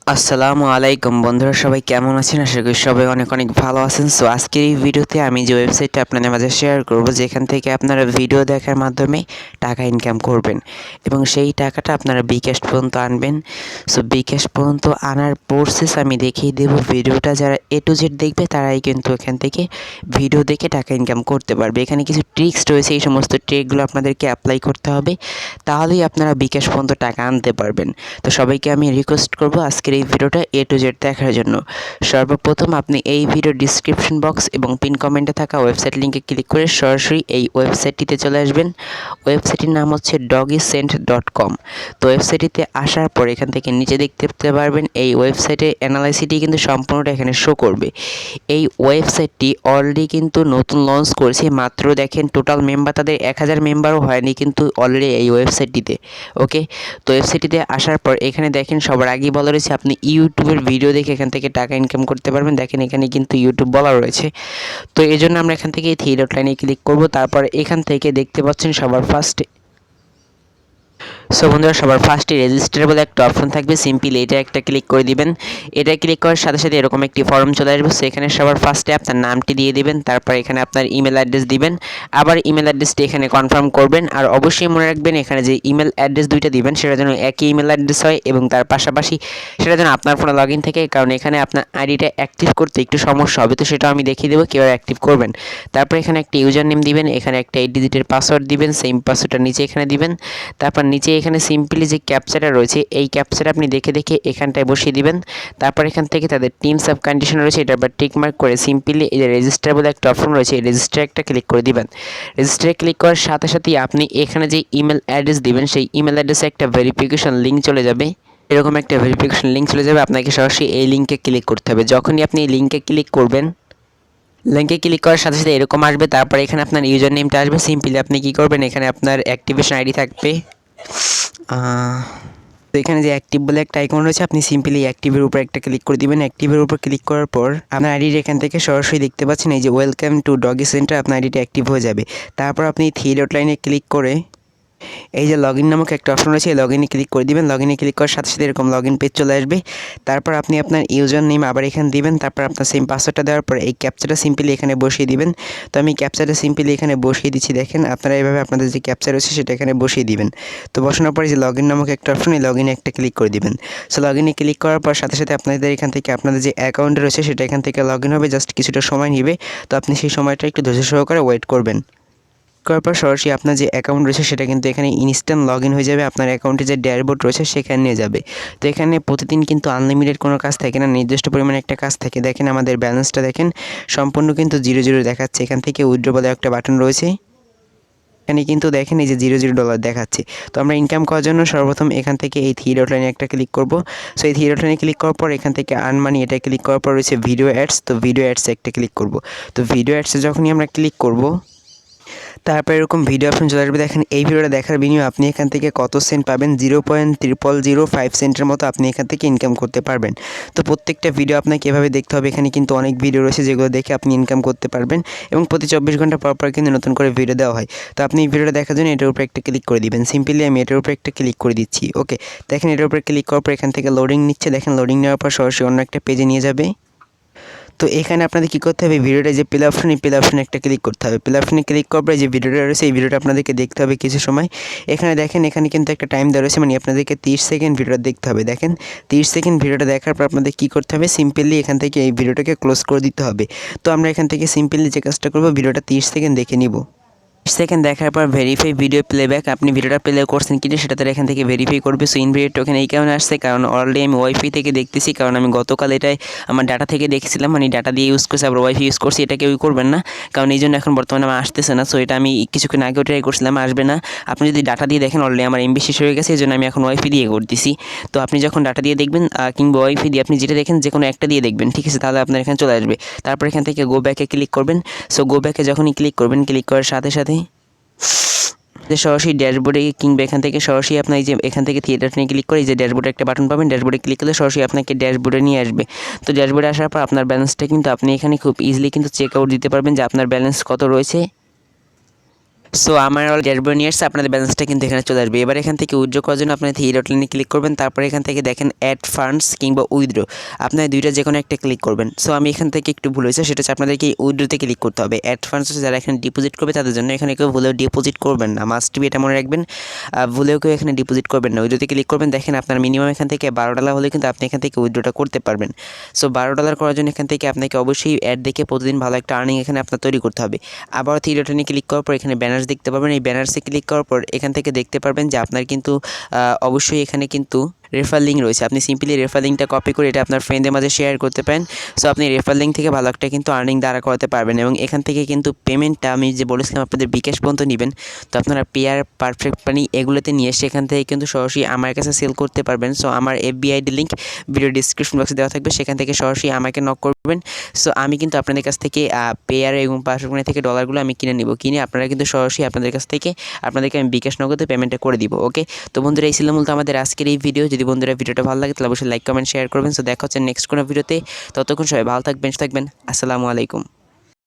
আসসালামু আলাইকুম বন্ধুরা, সবাই কেমন আছেন? আশা করি সবাই অনেক অনেক ভালো আছেন। সো আজকের এই ভিডিওতে আমি যে ওয়েবসাইটটা আপনাদের মাঝে শেয়ার করব, যেখান থেকে আপনারা ভিডিও দেখার মাধ্যমে টাকা ইনকাম করবেন এবং সেই টাকাটা আপনারা বিকাশ পর্যন্ত আনবেন। সো বিকাশ পর্যন্ত আনার প্রসেস আমি দেখিয়ে দেব। ভিডিওটা যারা A to Z দেখবে তারাই কিন্তু এখান থেকে ভিডিও দেখে টাকা ইনকাম করতে পারবে। এখানে কিছু ট্রিক্স রয়েছে, এই সমস্ত ট্রিকগুলো আপনাদেরকে অ্যাপ্লাই করতে হবে, তাহলেই আপনারা বিকাশ পর্যন্ত টাকা আনতে পারবেন। তো সবাইকে আমি রিকোয়েস্ট করব আজকের এই ভিডিওটা A to Z দেখার জন্য। সর্বপ্রথম আপনি এই ভিডিও ডিসক্রিপশন বক্স এবং পিন কমেন্টে থাকা ওয়েবসাইট লিঙ্কে ক্লিক করে সরাসরি এই ওয়েবসাইটটিতে চলে আসবেন। ওয়েবসাইটটির নাম হচ্ছে 𝐷𝐴𝐴𝐶𝐸𝑛𝑡.com। তো ওয়েবসাইটটিতে আসার পর এখান থেকে নিচে দেখতে পারবেন এই ওয়েবসাইটের অ্যানালাইসিসটি কিন্তু সম্পূর্ণটা এখানে শো করবে। এই ওয়েবসাইটটি অলরেডি কিন্তু নতুন লঞ্চ করেছে, মাত্র দেখেন টোটাল মেম্বার তাদের 1000 মেম্বারও হয়নি কিন্তু অলরেডি এই ওয়েবসাইটটিতে। ওকে, তো ওয়েবসাইটটিতে আসার পর এখানে দেখেন সবার আগেই বলা রয়েছে আপনি ইউটিউবের ভিডিও দেখে এখান থেকে টাকা ইনকাম করতে পারবেন। দেখেন এখানে কিন্তু ইউটিউব বলা রয়েছে। তো এই জন্য আমরা এখান থেকে এই থ্রি ডট লাইনে ক্লিক করব। তারপর এখান থেকে দেখতে পাচ্ছেন সবার ফার্স্টে, সো বন্ধুরা সবার ফার্স্টে রেজিস্টার বলে একটা অপশন থাকবে, সিম্পলি এটা একটা ক্লিক করে দিবেন। এটা ক্লিক করার সাথে সাথে এরকম একটি ফর্ম চলে আসবে। সো এখানে সবার ফার্স্টে আপনার নামটি দিয়ে দিবেন, তারপর এখানে আপনার ইমেল অ্যাড্রেস দিবেন, আবার ইমেল অ্যাড্রেসটি এখানে কনফার্ম করবেন। আর অবশ্যই মনে রাখবেন এখানে যে ইমেল অ্যাড্রেস দুইটা দিবেন সেটা যেন একই ইমেল অ্যাড্রেস হয় এবং তার পাশাপাশি সেটা যেন আপনার ফোনে লগ ইন থাকে, কারণ এখানে আপনার আইডিটা অ্যাক্টিভ করতে একটু সমস্যা হবে। তো সেটাও আমি দেখিয়ে দেবো কীভাবে অ্যাক্টিভ করবেন। তারপর এখানে একটা ইউজার নেম দিবেন, এখানে একটা 8 ডিজিটের পাসওয়ার্ড দিবেন, সেম পাসওয়ার্ডটা নিচে এখানে দিবেন। তারপর নিচে এখানে সিম্পলি যে ক্যাপচাটা রয়েছে এই ক্যাপচাটা আপনি দেখে দেখে এখানটায় বসিয়ে দিবেন। তারপর এখান থেকে তাদের টিমস অফ কন্ডিশন রয়েছে, এটার পর টিক মার্ক করে সিম্পলি এই যে রেজিস্টার বলে একটা অপশন রয়েছে এই রেজিস্টার একটা ক্লিক করে দিবেন। রেজিস্টারে ক্লিক করার সাথে সাথেই আপনি এখানে যে ইমেল অ্যাড্রেস দিবেন সেই ইমেল অ্যাড্রেসে একটা ভেরিফিকেশন লিঙ্ক চলে যাবে। এরকম একটা ভেরিফিকেশন লিঙ্ক চলে যাবে, আপনাকে সরাসরি এই লিঙ্কে ক্লিক করতে হবে। যখনই আপনি এই লিঙ্কে ক্লিক করবেন, লিঙ্কে ক্লিক করার সাথে সাথে এরকম আসবে। তারপর এখানে আপনার ইউজার নেমটা আসবে। সিম্পলি আপনি কী করবেন, এখানে আপনার অ্যাক্টিভেশন আইডি থাকবে। তো এখানে যে অ্যাক্টিভ বলে একটা আইকন রয়েছে, আপনি সিম্পলি অ্যাক্টিভের উপর একটা ক্লিক করে দিবেন। অ্যাক্টিভের উপর ক্লিক করার পর আপনার আইডির এখান থেকে সরাসরি দেখতে পাচ্ছেন এই যে ওয়েলকাম টু ডগি সেন্টার, আপনার আইডিটা অ্যাক্টিভ হয়ে যাবে। তারপর আপনি থ্রি ডট লাইনে ক্লিক করে এই যে লগইন নামক একটা অপশন রয়েছে এই লগইনে ক্লিক করে দিবেন। লগইনে ক্লিক করার সাথে সাথে এরকম লগইন পেজ চলে আসবে। তারপর আপনি আপনার ইউজার নেম আবার এখানে দিবেন, তারপর আপনার সেম পাসওয়ার্ডটা দেওয়ার পর এই ক্যাপচাটা সিম্পলি এখানে বসিয়ে দিবেন। তো আমি ক্যাপচাটা সিম্পলি এখানে বসিয়ে দিচ্ছি। দেখেন আপনারা এইভাবে আপনাদের যে ক্যাপচা রয়েছে সেটা এখানে বসিয়ে দিবেন। তো বসানোর পরে যে লগইন নামক একটা অপশন এই লগইনে একটা ক্লিক করে দিবেন। সো লগইনে ক্লিক করার পর সাথে সাথে আপনাদের এখান থেকে আপনাদের যে অ্যাকাউন্ট রয়েছে সেটা এখান থেকে লগইন হবে। জাস্ট কিছুটা সময় নেবে, তো আপনি সেই সময়টা একটু ধৈর্য সহকারে ওয়েট করবেন। করার পর সরাসরি আপনার যে অ্যাকাউন্ট রয়েছে সেটা কিন্তু এখানে ইনস্ট্যান্ট লগ ইন হয়ে যাবে, আপনার অ্যাকাউন্টে যে ড্যাশবোর্ড রয়েছে সেখানে নিয়ে যাবে। তো এখানে প্রতিদিন কিন্তু আনলিমিটেড কোনো কাজ থাকে না, নির্দিষ্ট পরিমাণে একটা কাজ থাকে। দেখেন আমাদের ব্যালেন্সটা দেখেন সম্পূর্ণ কিন্তু 0 দেখাচ্ছে। এখান থেকে উইথড্র বলে একটা বাটন রয়েছে, এখানে কিন্তু দেখেন এই যে $0 দেখাচ্ছে। তো আমরা ইনকাম করার জন্য সর্বপ্রথম এখান থেকে এই থ্রি ডট লাইনে একটা ক্লিক করব। সো এই থ্রি ডট লাইনে ক্লিক করার পর এখান থেকে আর্ন মানি এটা ক্লিক করার পর রয়েছে ভিডিও অ্যাডস। তো ভিডিও অ্যাডসে একটা ক্লিক করব। তো ভিডিও অ্যাডসে যখনই আমরা ক্লিক করব তারপর এরকম ভিডিও অপশন চলে আসবে। দেখেন এই ভিডিওটা দেখার বিনিময়ে আপনি এখান থেকে কত সেন্ট পাবেন, 0.0005 সেন্টের মতো আপনি এখান থেকে ইনকাম করতে পারবেন। তো প্রত্যেকটা ভিডিও আপনাকে এভাবে দেখতে হবে। এখানে কিন্তু অনেক ভিডিও রয়েছে যেগুলো দেখে আপনি ইনকাম করতে পারবেন এবং প্রতি 24 ঘন্টা পর পর কিন্তু নতুন করে ভিডিও দেওয়া হয়। তো আপনি এই ভিডিওটা দেখার জন্য এটার উপরে একটা ক্লিক করে দিবেন। সিম্পলি আমি এটার উপরে একটা ক্লিক করে দিচ্ছি। ওকে, দেখেন এটার উপরে ক্লিক করার পর এখান থেকে লোডিং নিচ্ছে। দেখেন লোডিং নেওয়ার পর সরাসরি অন্য একটা পেজে নিয়ে যাবে। তো এখানে আপনাদের কী করতে হবে, ভিডিওটা যে প্লে অপশন এই প্লে অপশনে একটা ক্লিক করতে হবে। প্লে অপশনে ক্লিক করার পরে যে ভিডিওটা রয়েছে এই ভিডিওটা আপনাদেরকে দেখতে হবে কিছু সময়। এখানে দেখেন এখানে কিন্তু একটা টাইম দেওয়া রয়েছে, মানে আপনাদেরকে 30 সেকেন্ড ভিডিওটা দেখতে হবে। দেখেন 30 সেকেন্ড ভিডিওটা দেখার পর আপনাদের কী করতে হবে, সিম্পলি এখান থেকে এই ভিডিওটাকে ক্লোজ করে দিতে হবে। তো আমরা এখান থেকে সিম্পলি যে কাজটা করবো, ভিডিওটা 30 সেকেন্ড দেখে নিব। সেকেন্ড দেখার পর ভেরিফাই ভিডিও প্লেব্যাক, আপনি ভিডিওটা প্লে করছেন কিনা সেটা তারা এখান থেকে ভেরিফাই করবে। সো ইনভেরিয়েট টোকেন এই কারণে আসছে কারণ অলরেডি আমি ওয়াইফাই থেকে দেখতেছি, কারণ আমি গতকাল এটাই আমার ডাটা থেকে দেখছিলাম, মানে ডাটা দিয়ে ইউজ করছি আবার ওয়াইফাই ইউজ করছি। এটা কেউই করবেন না, কারণ এই জন্য এখন বর্তমানে আমার আসতেছে না। সো এটা আমি কিছুক্ষণ আগেও ট্রাই করছিলাম, আসবে না। আপনি যদি ডাটা দিয়ে দেখেন অলরেডি আমার এমবি শেষ হয়ে গেছে, এই জন্য আমি এখন ওয়াইফাই দিয়ে করতেছি। তো আপনি যখন ডাটা দিয়ে দেখবেন কিংবা ওয়াইফাই দিয়ে আপনি যেটা দেখেন যে কোনো একটা দিয়ে দেখবেন, ঠিক আছে, তাহলে আপনার এখানে চলে আসবে। তারপর এখান থেকে গো ব্যাকে ক্লিক করবেন। সো গো ব্যাকে যখনই ক্লিক করবেন, ক্লিক করার সাথে সাথে সরাসরি ড্যাশবোর্ডে কিংবা এখান থেকে সরাসরি আপনার এই যে এখান থেকে থিয়েটার নিয়ে ক্লিক করে এই যে ড্যাশবোর্ডে একটা বাটন পাবেন, ড্যাশবোর্ডে ক্লিক করলে সরাসরি আপনাকে ড্যাশবোর্ডে নিয়ে আসবে। তো ড্যাশবোর্ডে আসার পর আপনার ব্যালেন্সটা কিন্তু আপনি এখানে খুব ইজিলি কিন্তু চেক আউট দিতে পারবেন যে আপনার ব্যালেন্স কত রয়েছে। সো আমার অল ড্যাশবোর্ড নিয়ে আসছে, আপনাদের ব্যালেন্সটা কিন্তু এখানে চলে আসবে। এবার এখান থেকে উইথড্র করার জন্য আপনার থ্রি ডট লাইনে ক্লিক করবেন, তারপরে এখান থেকে দেখেন অ্যাড ফান্ডস কিংবা উইথড্র, আপনার দুইটা যে কোনো একটা ক্লিক করবেন। সো আমি এখান থেকে একটু ভুল হয়েছে, সেটা হচ্ছে আপনাদেরকে উইথড্রোতে ক্লিক করতে হবে। অ্যাড ফান্ডস হচ্ছে যারা এখানে ডিপোজিট করবে তাদের জন্য, এখানে কেউ ভুলেও ডিপোজিট করবেন না, মাস্ট বি এটা মনে রাখবেন, ভুলেও কেউ এখানে ডিপোজিট করবেন না। উইথড্রোতে ক্লিক করবেন, দেখেন আপনার মিনিমাম এখান থেকে $12 হলে কিন্তু আপনি এখান থেকে উইথড্রোটা করতে পারবেন। সো $12 করার জন্য এখান থেকে আপনাকে অবশ্যই অ্যাড দেখে প্রতিদিন ভালো একটা আর্নিং এখানে আপনার তৈরি করতে হবে। আবার থ্রি ডট লাইনে ক্লিক করার পর এখানে ব্যানার্স দেখতে পাবেন, এই ব্যানার্সে ক্লিক করার পর এখান থেকে দেখতে পারবেন যে আপনার কিন্তু অবশ্যই এখানে কিন্তু রেফার লিঙ্ক রয়েছে। আপনি সিম্পলি রেফার লিঙ্কটা কপি করে এটা আপনার ফ্রেন্ডদের মাঝে শেয়ার করতে পারেন। সো আপনি রেফার লিঙ্ক থেকে ভালো একটা কিন্তু আর্নিং দ্বারা করাতে পারবেন, এবং এখান থেকে কিন্তু পেমেন্টটা আমি যে বলেছিলাম আপনাদের বিকাশ পর্যন্ত নেবেন, তো আপনারা পেয়ার পারফেক্ট মানি এগুলোতে নিয়ে সেখান থেকে কিন্তু সরাসরি আমার কাছে সেল করতে পারবেন। সো আমার এফবিআইডি লিঙ্ক ভিডিও ডিসক্রিপশন বক্সে দেওয়া থাকবে, সেখান থেকে সরাসরি আমাকে নক করবেন। সো আমি কিন্তু আপনাদের কাছ থেকে পেয়ার এবং পারফেক্ট মানি থেকে ডলারগুলো আমি কিনে নিব, কিনে আপনারা কিন্তু সরাসরি আপনাদের কাছ থেকে আপনাদেরকে আমি বিকাশ নগদে পেমেন্টটা করে দিব। ওকে, তো বন্ধুরা এই ছিল মূলত আমাদের আজকের এই ভিডিও। যদি বন্ধুরা ভিডিওটা ভালো লাগে তাহলে অবশ্যই লাইক কমেন্ট শেয়ার করবেন। সো দেখা হচ্ছে নেক্সট কোনো ভিডিওতে, ততক্ষণ সবাই ভালো থাকবেন। আসসালামু আলাইকুম।